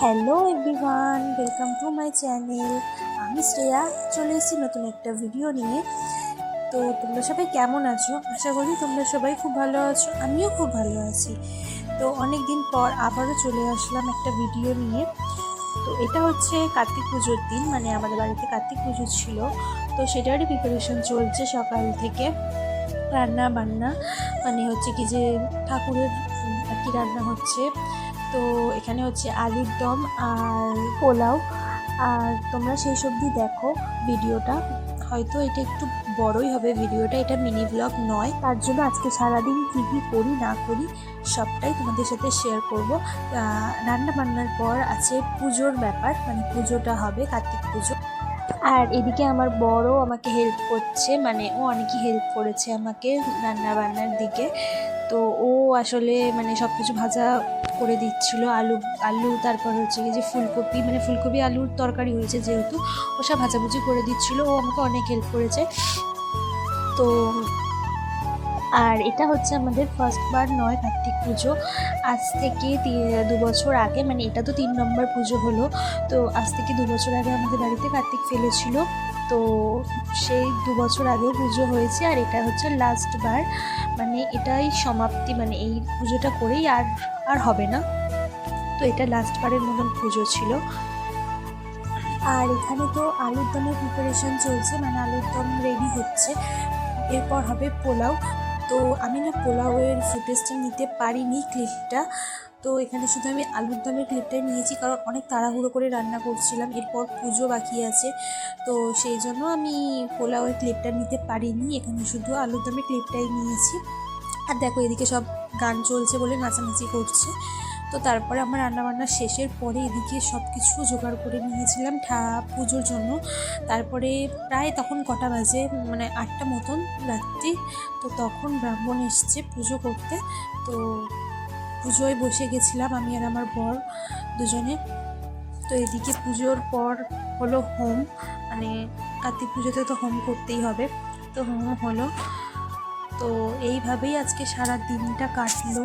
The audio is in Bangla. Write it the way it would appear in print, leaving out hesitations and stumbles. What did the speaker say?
Hello everyone, welcome to my channel. আমি শ্রেয়া, চলে এসেছি নতুন একটা ভিডিও নিয়ে। তো তোমরা সবাই কেমন আছো? আশা করি তোমরা সবাই খুব ভালো আছো, আমিও খুব ভালো আছি। তো অনেক দিন পর আবারও চলে আসলাম একটা ভিডিও নিয়ে। তো এটা হচ্ছে কার্তিক পুজোর দিন, মানে আমাদের বাড়িতে কার্তিক পুজো ছিল। তো সেটারই প্রিপারেশন চলছে সকাল থেকে। রান্না বান্না মানে হচ্ছে কি যে ঠাকুরের আর কি রান্না হচ্ছে। তো এখানে হচ্ছে আলুর দম আর পোলাও। আর তোমরা সেই সবজি দেখো ভিডিওটা। হয়তো এটা একটু বড়ই হবে ভিডিওটা, এটা মিনি ব্লগ নয়। তার জন্য আজকে সারাদিন কী কী করি না করি সবটাই তোমাদের সাথে শেয়ার করব। রান্না বান্নার পর আছে পুজোর ব্যাপার, মানে পুজোটা হবে কার্তিক পুজো। আর এদিকে আমার বড়ও আমাকে হেল্প করছে, মানে ও অনেকই হেল্প করেছে আমাকে রান্না বান্নার দিকে। তো ও আসলে মানে সব কিছু ভাজা করে দিচ্ছিল, আলু আলু তারপর হচ্ছে কি যে ফুলকপি, মানে ফুলকপি আলুর তরকারি হয়েছে যেহেতু, ও সব ভাজাভুজি করে দিচ্ছিল। ও আমাকে অনেক হেল্প করেছে। তো আর এটা হচ্ছে আমাদের ফার্স্ট বার নয় কার্তিক পুজো। আজ থেকে 2 বছর আগে, মানে এটা তো 3 নম্বর পুজো হলো। তো আজ থেকে 2 বছর আগে আমাদের বাড়িতে কার্তিক ফেলেছিল। তো সেই 2 বছর আগেও পুজো হয়েছে, আর এটা হচ্ছে লাস্ট বার, মানে এটাই সমাপ্তি, মানে এই পুজোটা করেই আর আর হবে না। তো এটা লাস্ট বারের মতন পুজো ছিল। আর এখানে তো আলুর দমের প্রিপারেশন চলছে, মানে আলুর দম রেডি হচ্ছে। এরপর হবে পোলাও। তো আমি না পোলাওয়ের ফুটেজটা নিতে পারিনি, ক্লিপটা। তো এখানে শুধু আমি আলুর দমের ক্লিপটাই নিয়েছি, কারণ অনেক তাড়াহুড়ো করে রান্না করছিলাম, এরপর পুজো বাকি আছে। তো সেই জন্য আমি পোলাওয়ের ক্লিপটা নিতে পারিনি, এখানে শুধু আলুর দমের ক্লিপটাই নিয়েছি। আর দেখো এদিকে সব গান চলছে বলে নাচানাচি করছে। তো তারপরে আমার রান্নাবান্না শেষের পরে এদিকে সব কিছু জোগাড় করে নিয়েছিলাম পুজোর জন্য। তারপরে প্রায় তখন কটা বাজে, মানে 8টা মতন রাত্রি। তো তখন ব্রাহ্মণ এসছে পুজো করতে। তো পুজোয় বসে গেছিলাম আমি আর আমার বর দুজনে। তো এদিকে পুজোর পর হলো হোম, মানে কার্তিক পুজোতে তো হোম করতেই হবে। তো হোম হলো। তো এইভাবেই আজকে সারা দিনটা কাটলো।